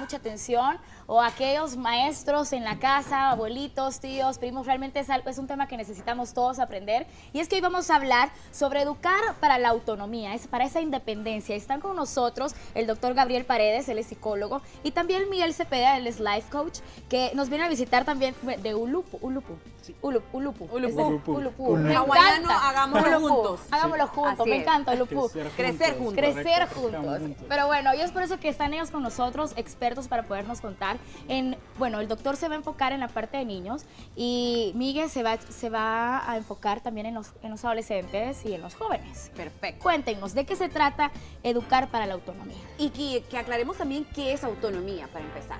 mucha atención, o aquellos maestros en la casa, abuelitos, tíos, primos, realmente es un tema que necesitamos todos aprender. Y es que hoy vamos a hablar sobre educar para la autonomía, para esa independencia. Están con nosotros el doctor Gabriel Paredes, él es psicólogo, y también Miguel Cepeda, él es life coach, que nos viene a visitar también de Ulupu. Hawaiano, hagámoslo juntos. Hagámoslo juntos, me encanta Ulupu. Crecer juntos. Crecer juntos. Pero bueno, y es por eso que están ellos con nosotros, expertos para podernos contar. Bueno, el doctor se va a enfocar en la parte de niños y Miguel se va a enfocar también en los adolescentes y en los jóvenes. Perfecto. Cuéntenos, ¿de qué se trata educar para la autonomía? Y que aclaremos también qué es autonomía para empezar.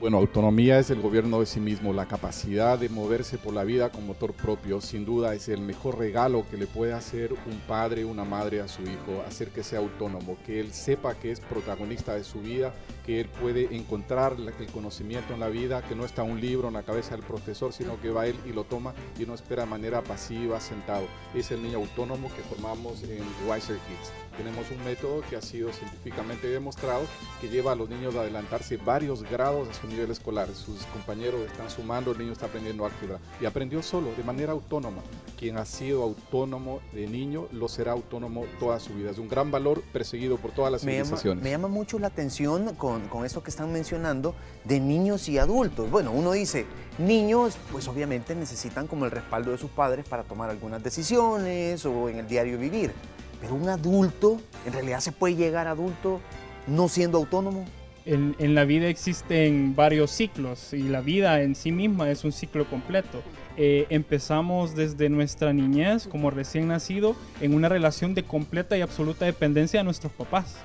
Bueno, autonomía es el gobierno de sí mismo, la capacidad de moverse por la vida con motor propio. Sin duda es el mejor regalo que le puede hacer un padre, una madre a su hijo, hacer que sea autónomo, que él sepa que es protagonista de su vida, que él puede encontrar el conocimiento en la vida, que no está un libro en la cabeza del profesor, sino que va él y lo toma y no espera de manera pasiva, sentado. Es el niño autónomo que formamos en Wiser Kids. Tenemos un método que ha sido científicamente demostrado que lleva a los niños a adelantarse varios grados a su nivel escolar. Sus compañeros están sumando, el niño está aprendiendo álgebra y aprendió solo, de manera autónoma. Quien ha sido autónomo de niño lo será autónomo toda su vida. Es un gran valor perseguido por todas las civilizaciones. Me llama mucho la atención con esto que están mencionando de niños y adultos. Bueno, uno dice, niños pues obviamente necesitan como el respaldo de sus padres para tomar algunas decisiones o en el diario vivir. Pero un adulto, ¿en realidad se puede llegar a adulto no siendo autónomo? En la vida existen varios ciclos y la vida en sí misma es un ciclo completo. Empezamos desde nuestra niñez, como recién nacido, en una relación de completa y absoluta dependencia de nuestros papás.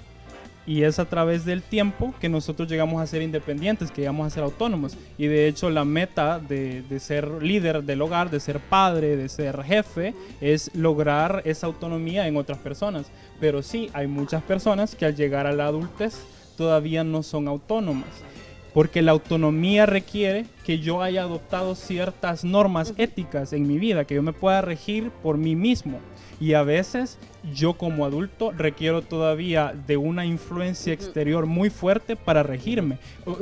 Y es a través del tiempo que nosotros llegamos a ser independientes, que llegamos a ser autónomos. Y de hecho la meta de ser líder del hogar, de ser padre, de ser jefe, es lograr esa autonomía en otras personas. Pero sí, hay muchas personas que al llegar a la adultez todavía no son autónomas. Porque la autonomía requiere que yo haya adoptado ciertas normas éticas en mi vida, que yo me pueda regir por mí mismo. Y a veces yo como adulto requiero todavía de una influencia exterior muy fuerte para regirme.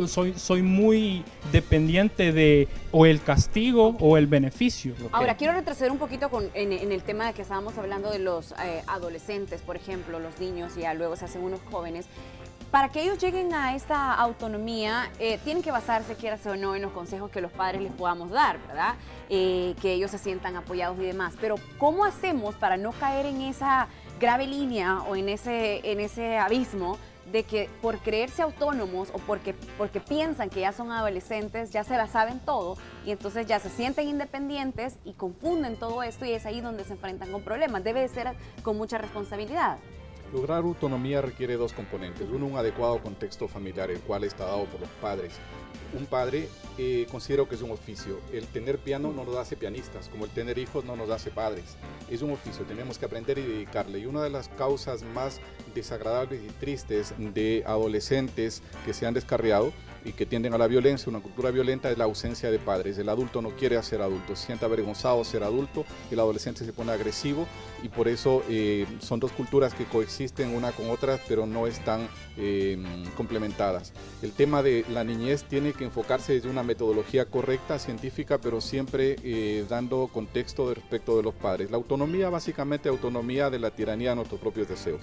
Soy muy dependiente de o el castigo o el beneficio. Ahora, quiero retroceder un poquito en el tema de que estábamos hablando de los adolescentes, por ejemplo, los niños, y ya luego se hacen unos jóvenes. Para que ellos lleguen a esta autonomía, tienen que basarse, quieras o no, en los consejos que los padres les podamos dar, ¿verdad? Que ellos se sientan apoyados y demás. Pero, ¿cómo hacemos para no caer en esa grave línea o en ese abismo de que por creerse autónomos o porque piensan que ya son adolescentes, ya se la saben todo y entonces ya se sienten independientes y confunden todo esto y es ahí donde se enfrentan con problemas? Debe de ser con mucha responsabilidad. Lograr autonomía requiere dos componentes. Uno, un adecuado contexto familiar, el cual está dado por los padres. Un padre considero que es un oficio. El tener piano no nos hace pianistas, como el tener hijos no nos hace padres. Es un oficio, tenemos que aprender y dedicarle. Y una de las causas más desagradables y tristes de adolescentes que se han descarriado y que tienden a la violencia, una cultura violenta, es la ausencia de padres. El adulto no quiere ser adulto, se siente avergonzado de ser adulto, el adolescente se pone agresivo y por eso son dos culturas que coexisten una con otra, pero no están complementadas. El tema de la niñez tiene que enfocarse desde una metodología correcta, científica, pero siempre dando contexto respecto de los padres. La autonomía, básicamente autonomía de la tiranía de nuestros propios deseos.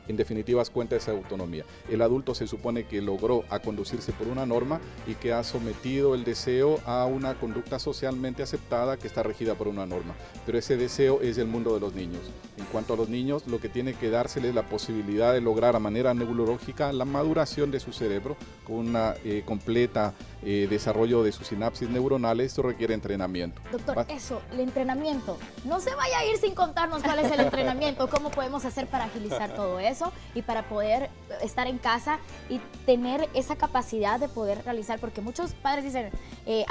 En definitivas cuentas, esa autonomía. El adulto se supone que logró a conducirse por una norma y que ha sometido el deseo a una conducta socialmente aceptada que está regida por una norma. Pero ese deseo es el mundo de los niños. En cuanto a los niños, lo que tiene que dárseles la posibilidad de lograr a manera neurológica la maduración de su cerebro con una completa desarrollo de sus sinapsis neuronales. Esto requiere entrenamiento. Doctor, el entrenamiento. No se vaya a ir sin contarnos cuál es el entrenamiento, cómo podemos hacer para agilizar todo eso y para poder estar en casa y tener esa capacidad de poder realizar, porque muchos padres dicen,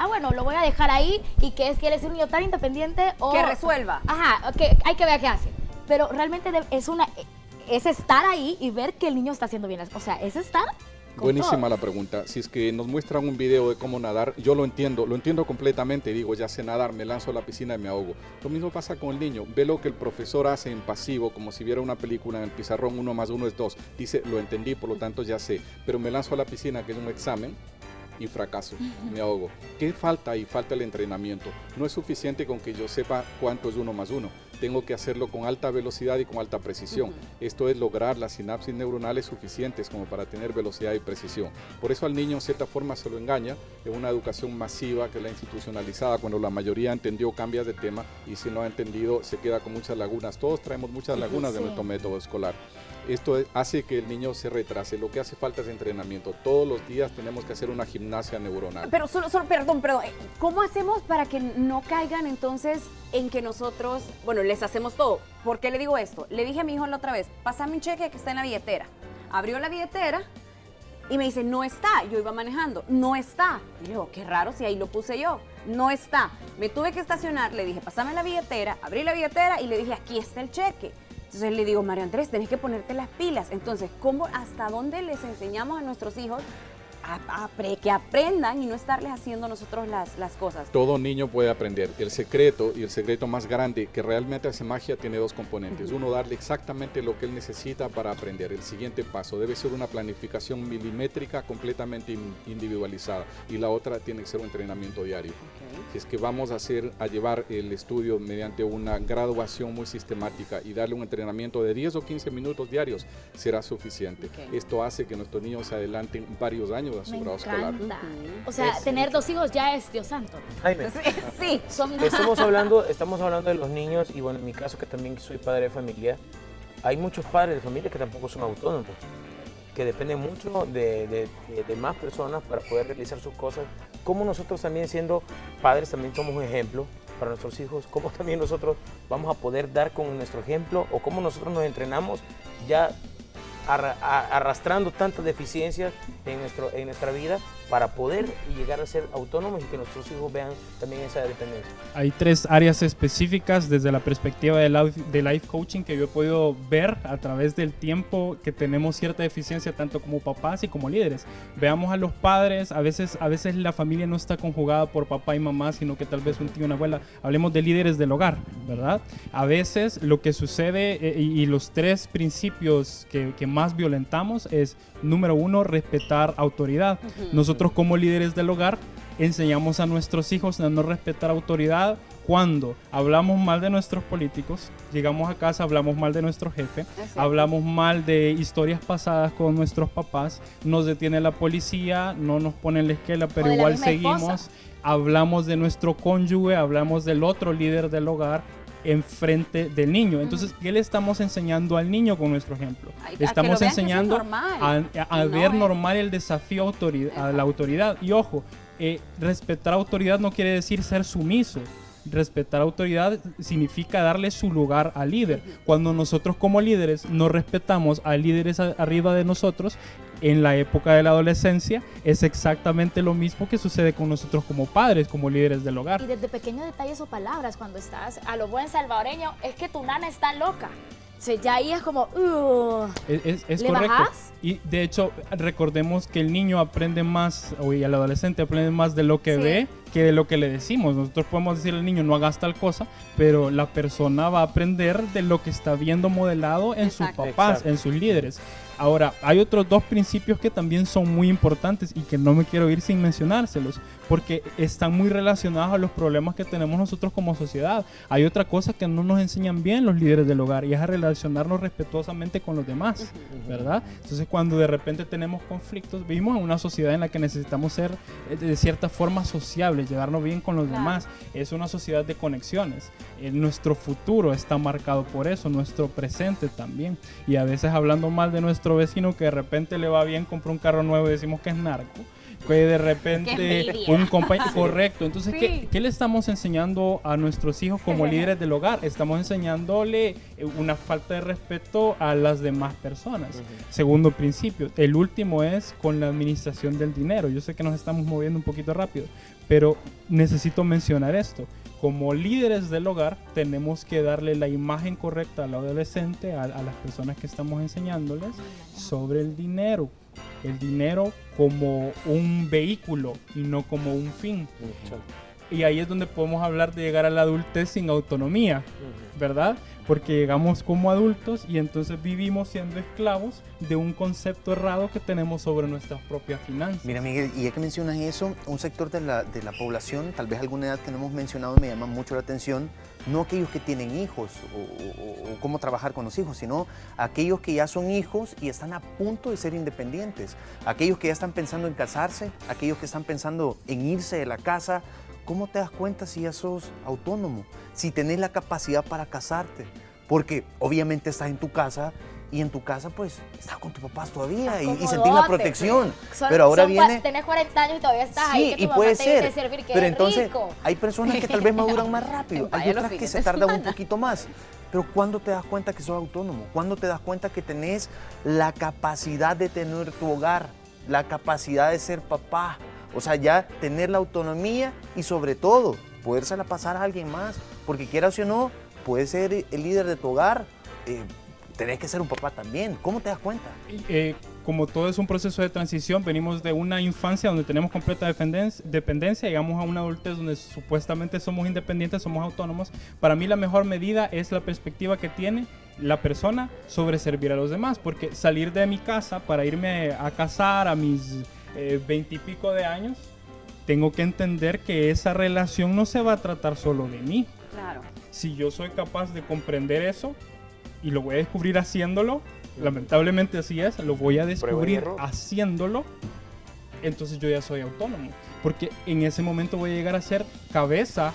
bueno, lo voy a dejar ahí y que es que él es un niño tan independiente o... Que resuelva. Ajá, que hay que ver qué hace. Pero realmente es estar ahí y ver que el niño está haciendo bien las cosas. O sea, es estar Buenísima la pregunta. Si es que nos muestran un video de cómo nadar, yo lo entiendo completamente. Digo, ya sé nadar, me lanzo a la piscina y me ahogo. Lo mismo pasa con el niño. Ve lo que el profesor hace en pasivo, como si viera una película en el pizarrón, 1 más 1 es 2. Dice, lo entendí, por lo tanto ya sé. Pero me lanzo a la piscina, que es un examen, y fracaso, me ahogo. ¿Qué falta ahí? Falta el entrenamiento. No es suficiente con que yo sepa cuánto es 1 más 1. Tengo que hacerlo con alta velocidad y con alta precisión. Esto es lograr las sinapsis neuronales suficientes como para tener velocidad y precisión. Por eso al niño en cierta forma se lo engaña en una educación masiva que es la institucionalizada. Cuando la mayoría entendió, cambias de tema, y si no ha entendido se queda con muchas lagunas. Todos traemos muchas lagunas de nuestro método escolar. Esto hace que el niño se retrase. Lo que hace falta es entrenamiento. Todos los días tenemos que hacer una gimnasia neuronal. Pero perdón, ¿cómo hacemos para que no caigan entonces en que nosotros, bueno, les hacemos todo? ¿Por qué le digo esto? Le dije a mi hijo la otra vez, pásame un cheque que está en la billetera. Abrió la billetera y me dice, no está. Yo iba manejando, no está. Y le digo, qué raro si ahí lo puse yo. No está. Me tuve que estacionar, le dije, pásame la billetera. Abrí la billetera y le dije, aquí está el cheque. Entonces le digo, Mario Andrés, tenés que ponerte las pilas. Entonces, ¿hasta dónde les enseñamos a nuestros hijos que aprendan y no estarles haciendo nosotros las cosas? Todo niño puede aprender. El secreto, y el secreto más grande que realmente hace magia, tiene dos componentes. Uno, darle exactamente lo que él necesita para aprender. El siguiente paso debe ser una planificación milimétrica completamente individualizada, y la otra tiene que ser un entrenamiento diario. Si es que vamos a llevar el estudio mediante una graduación muy sistemática y darle un entrenamiento de 10 o 15 minutos diarios, será suficiente. Esto hace que nuestros niños se adelanten varios años a su grado escolar. O sea, tener 2 hijos ya es Dios santo. Jaime, sí. estamos hablando de los niños, y bueno, en mi caso, que también soy padre de familia, hay muchos padres de familia que tampoco son autónomos, que dependen mucho de más personas para poder realizar sus cosas. Como nosotros también, siendo padres, también somos un ejemplo para nuestros hijos, cómo también nosotros vamos a poder dar con nuestro ejemplo, o cómo nosotros nos entrenamos ya arrastrando tantas deficiencias en nuestra vida para poder llegar a ser autónomos y que nuestros hijos vean también esa dependencia. Hay 3 áreas específicas desde la perspectiva de life coaching que yo he podido ver a través del tiempo, que tenemos cierta deficiencia tanto como papás y como líderes. Veamos a los padres, a veces la familia no está conjugada por papá y mamá, sino que tal vez un tío y una abuela. Hablemos de líderes del hogar, ¿verdad? A veces lo que sucede, y los 3 principios que más violentamos es, número 1, respetar autoridad. Nosotros como líderes del hogar enseñamos a nuestros hijos a no respetar autoridad cuando hablamos mal de nuestros políticos, llegamos a casa, hablamos mal de nuestro jefe, hablamos mal de historias pasadas con nuestros papás, nos detiene la policía, no nos ponen la esquela, pero igual seguimos, hablamos de nuestro cónyuge, hablamos del otro líder del hogar enfrente del niño. Entonces, ¿qué le estamos enseñando al niño con nuestro ejemplo? Le estamos enseñando a ver normal el desafío a la autoridad. Y ojo, respetar autoridad no quiere decir ser sumiso. Respetar autoridad significa darle su lugar al líder. Cuando nosotros como líderes no respetamos a líderes arriba de nosotros, en la época de la adolescencia, es exactamente lo mismo que sucede con nosotros como padres, como líderes del hogar. Y desde pequeños detalles o palabras, cuando estás a lo buen salvadoreño, es que tu nana está loca. O sea, ya ahí es como, es ¿le correcto. bajás? Y de hecho, recordemos que el niño aprende más, y el adolescente aprende más de lo que ve que de lo que le decimos. Nosotros podemos decirle al niño, no hagas tal cosa, pero la persona va a aprender de lo que está viendo modelado en sus papás, en sus líderes. Ahora, hay otros 2 principios que también son muy importantes y que no me quiero ir sin mencionárselos, porque están muy relacionados a los problemas que tenemos nosotros como sociedad. Hay otra cosa que no nos enseñan bien los líderes del hogar, y es a relacionarnos respetuosamente con los demás, ¿verdad? Entonces, cuando de repente tenemos conflictos, vivimos en una sociedad en la que necesitamos ser de cierta forma sociables, llevarnos bien con los demás. Es una sociedad de conexiones. Nuestro futuro está marcado por eso, nuestro presente también. Y a veces, hablando mal de nuestro vecino que de repente le va bien, compró un carro nuevo y decimos que es narco, que de repente un compañero, correcto. Entonces, ¿qué le estamos enseñando a nuestros hijos como líderes del hogar? Estamos enseñándole una falta de respeto a las demás personas. Segundo principio. El último es con la administración del dinero. Yo sé que nos estamos moviendo un poquito rápido, pero necesito mencionar esto. Como líderes del hogar, tenemos que darle la imagen correcta al adolescente, a las personas que estamos enseñándoles sobre el dinero. el dinero como un vehículo y no como un fin. Y ahí es donde podemos hablar de llegar a la adultez sin autonomía, ¿verdad? Porque llegamos como adultos y entonces vivimos siendo esclavos de un concepto errado que tenemos sobre nuestras propias finanzas. Mira, Miguel, y ya que mencionas eso, un sector de la población, tal vez alguna edad que no hemos mencionado, me llama mucho la atención, no aquellos que tienen hijos o cómo trabajar con los hijos, sino aquellos que ya son hijos y están a punto de ser independientes, aquellos que ya están pensando en casarse, aquellos que están pensando en irse de la casa. ¿Cómo te das cuenta si ya sos autónomo? Si tenés la capacidad para casarte. Porque obviamente estás en tu casa y en tu casa pues estás con tus papás todavía y sentís la protección. Pero ahora viene... Tenés 40 años y todavía estás ahí. Sí, y puede ser. Servir, pero entonces hay personas que tal vez maduran más rápido. Hay otras que se tardan un poquito más. Pero ¿cuándo te das cuenta que sos autónomo? ¿Cuándo te das cuenta que tenés la capacidad de tener tu hogar? La capacidad de ser papá. O sea, ya tener la autonomía y sobre todo, podérsela pasar a alguien más. Porque quieras o no, puedes ser el líder de tu hogar, tenés que ser un papá también. ¿Cómo te das cuenta? Como todo es un proceso de transición, venimos de una infancia donde tenemos completa dependencia, llegamos a una adultez donde supuestamente somos independientes, somos autónomos. Para mí la mejor medida es la perspectiva que tiene la persona sobre servir a los demás. Porque salir de mi casa para irme a casar a mis 20 y pico de años, tengo que entender que esa relación no se va a tratar solo de mí. Claro. Si yo soy capaz de comprender eso y lo voy a descubrir haciéndolo, lamentablemente así es, lo voy a descubrir haciéndolo, entonces yo ya soy autónomo. Porque en ese momento voy a llegar a ser cabeza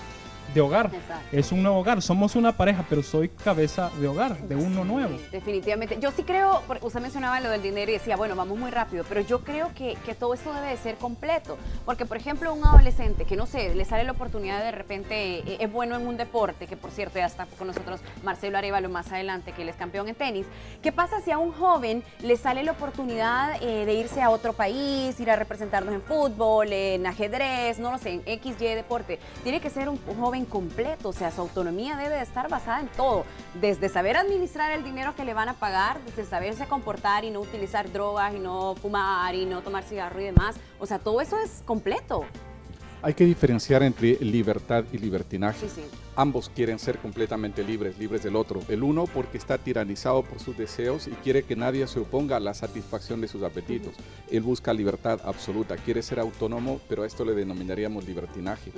de hogar. Exacto. Es un nuevo hogar, somos una pareja, pero soy cabeza de hogar, de uno nuevo. Definitivamente. Yo sí creo, usted mencionaba lo del dinero y decía, bueno, vamos muy rápido, pero yo creo que todo esto debe de ser completo. Porque, por ejemplo, un adolescente que, no sé, le sale la oportunidad de repente, es bueno en un deporte, que por cierto ya está con nosotros Marcelo Arévalo más adelante, que él es campeón en tenis. ¿Qué pasa si a un joven le sale la oportunidad de irse a otro país, ir a representarnos en fútbol, en ajedrez, no lo sé, en X, Y deporte? Tiene que ser un joven completo, o sea, su autonomía debe de estar basada en todo, desde saber administrar el dinero que le van a pagar, desde saberse comportar y no utilizar drogas y no fumar y no tomar cigarro y demás, o sea, todo eso es completo. Hay que diferenciar entre libertad y libertinaje. Sí, sí. Ambos quieren ser completamente libres, libres del otro. El uno porque está tiranizado por sus deseos y quiere que nadie se oponga a la satisfacción de sus apetitos. Él busca libertad absoluta, quiere ser autónomo, pero a esto le denominaríamos libertinaje.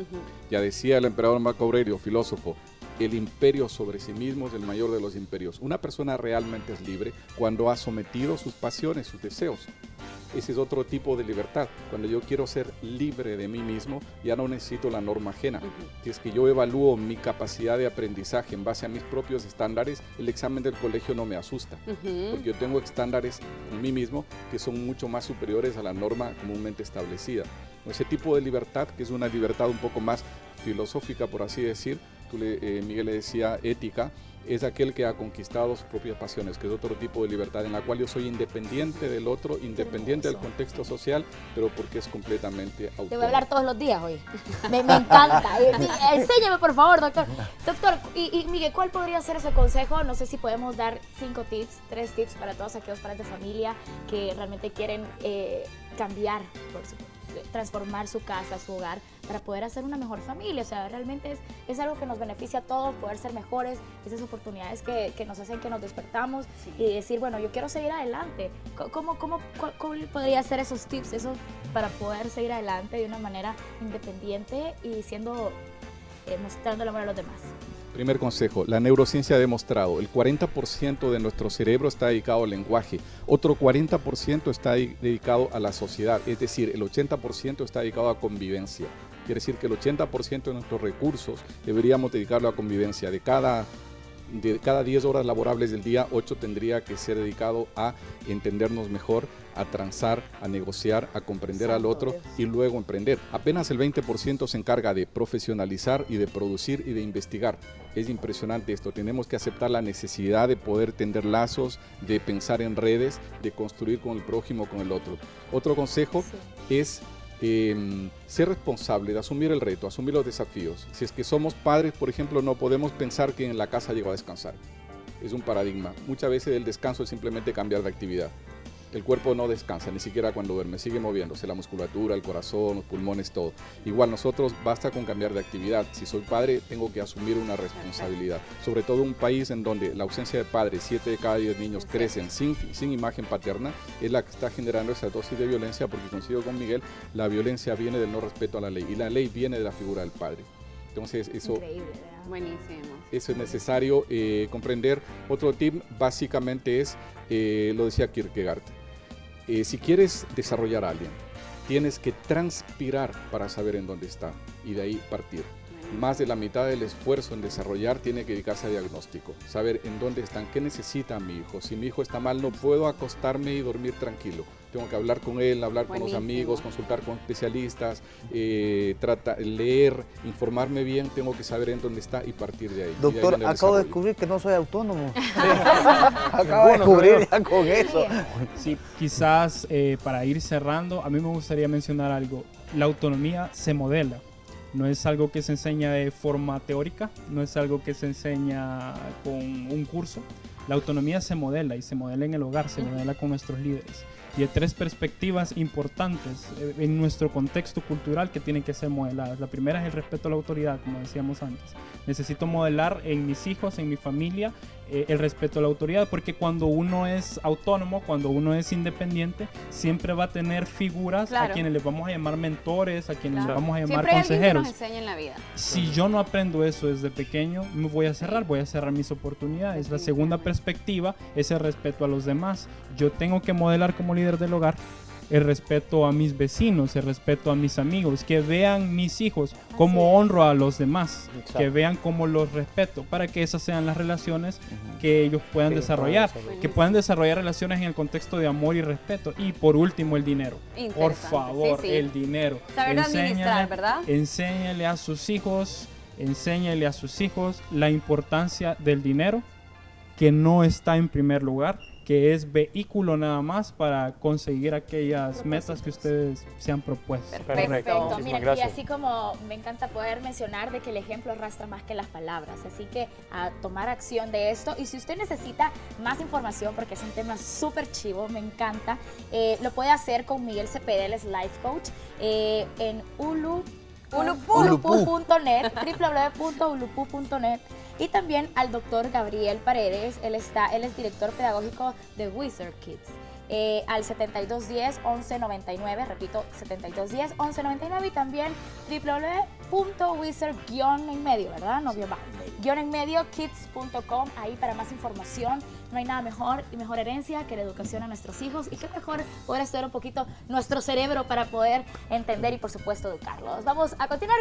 Ya decía el emperador Marco Aurelio, filósofo, el imperio sobre sí mismo es el mayor de los imperios. Una persona realmente es libre cuando ha sometido sus pasiones, sus deseos. Ese es otro tipo de libertad. Cuando yo quiero ser libre de mí mismo, ya no necesito la norma ajena. Si es que yo evalúo mi capacidad de aprendizaje en base a mis propios estándares, el examen del colegio no me asusta. Porque yo tengo estándares en mí mismo que son mucho más superiores a la norma comúnmente establecida. Ese tipo de libertad, que es una libertad un poco más filosófica, por así decir, Miguel le decía ética, es aquel que ha conquistado sus propias pasiones, que es otro tipo de libertad en la cual yo soy independiente del otro, independiente del contexto social, pero porque es completamente autónomo. Te voy a hablar todos los días hoy. Me encanta. Enséñame, por favor, doctor. Doctor, y Miguel, ¿cuál podría ser ese consejo? No sé si podemos dar 5 tips, 3 tips para todos aquellos padres de familia que realmente quieren cambiar, transformar su casa, su hogar, para poder hacer una mejor familia. O sea, realmente es algo que nos beneficia a todos, poder ser mejores, esas oportunidades que nos hacen que nos despertamos y decir, bueno, yo quiero seguir adelante. ¿Cuál podría ser esos tips, esos para poder seguir adelante de una manera independiente y mostrando el amor a los demás? Primer consejo, la neurociencia ha demostrado el 40% de nuestro cerebro está dedicado al lenguaje, otro 40% está dedicado a la sociedad, es decir, el 80% está dedicado a convivencia. Quiere decir que el 80% de nuestros recursos deberíamos dedicarlo a convivencia. De cada 10 horas laborables del día, 8 tendría que ser dedicado a entendernos mejor, a transar, a negociar, a comprender al otro y luego emprender. Apenas el 20% se encarga de profesionalizar y de producir y de investigar. Es impresionante esto, tenemos que aceptar la necesidad de poder tender lazos, de pensar en redes, de construir con el prójimo, con el otro. Otro consejo es ser responsable, de asumir el reto, asumir los desafíos. Si es que somos padres, por ejemplo, no podemos pensar que en la casa llego a descansar. Es un paradigma. Muchas veces el descanso es simplemente cambiar de actividad. El cuerpo no descansa, ni siquiera cuando duerme, sigue moviéndose, la musculatura, el corazón, los pulmones, todo. Igual nosotros basta con cambiar de actividad. Si soy padre, tengo que asumir una responsabilidad. Sobre todo en un país en donde la ausencia de padres, 7 de cada 10 niños crecen sin imagen paterna, es la que está generando esa dosis de violencia, porque coincido con Miguel, la violencia viene del no respeto a la ley y la ley viene de la figura del padre. Entonces eso... Increíble, ¿verdad? Buenísimo. Eso es necesario comprender. Otro tip básicamente es, lo decía Kierkegaard, si quieres desarrollar a alguien, tienes que transpirar para saber en dónde está y de ahí partir. Más de la mitad del esfuerzo en desarrollar tiene que dedicarse a diagnóstico, saber en dónde están, qué necesita mi hijo. Si mi hijo está mal, no puedo acostarme y dormir tranquilo. Tengo que hablar con él, hablar con los amigos, consultar con especialistas, leer, informarme bien, tengo que saber en dónde está y partir de ahí. Doctor, acabo de descubrir que no soy autónomo. Acabo de descubrir ya con eso. Sí, quizás para ir cerrando, a mí me gustaría mencionar algo. La autonomía se modela. No es algo que se enseña de forma teórica, no es algo que se enseña con un curso. La autonomía se modela y se modela en el hogar, se modela con nuestros líderes. Y hay 3 perspectivas importantes en nuestro contexto cultural que tienen que ser modeladas. La primera es el respeto a la autoridad, como decíamos antes. Necesito modelar en mis hijos, en mi familia, el respeto a la autoridad, porque cuando uno es autónomo, cuando uno es independiente, siempre va a tener figuras a quienes les vamos a llamar mentores, a quienes les vamos a llamar consejeros. Siempre hay alguien que nos enseña en la vida. Si yo no aprendo eso desde pequeño, me voy a cerrar mis oportunidades. La segunda perspectiva es el respeto a los demás. Yo tengo que modelar como líder del hogar el respeto a mis vecinos, el respeto a mis amigos, que vean mis hijos cómo honro a los demás, que vean cómo los respeto, para que esas sean las relaciones que ellos puedan desarrollar, que puedan desarrollar relaciones en el contexto de amor y respeto. Y por último, el dinero. Por favor, el dinero. Saber administrar, ¿verdad? Enséñale a sus hijos la importancia del dinero, que no está en primer lugar, que es vehículo nada más para conseguir aquellas metas que ustedes se han propuesto. Perfecto. Miren, y así como me encanta poder mencionar de que el ejemplo arrastra más que las palabras, así que a tomar acción de esto. Y si usted necesita más información, porque es un tema súper chivo, me encanta, lo puede hacer con Miguel Cepeda, él es Life Coach, en ulupu.net, www.ulupu.net. Y también al doctor Gabriel Paredes, él es director pedagógico de Wizard Kids. Al 7210-1199, repito, 7210-1199, y también www.wizard-en-medio, ¿verdad? No, _kids.com, ahí para más información. No hay nada mejor y mejor herencia que la educación a nuestros hijos, y qué mejor poder estudiar un poquito nuestro cerebro para poder entender y, por supuesto, educarlos. Vamos a continuar.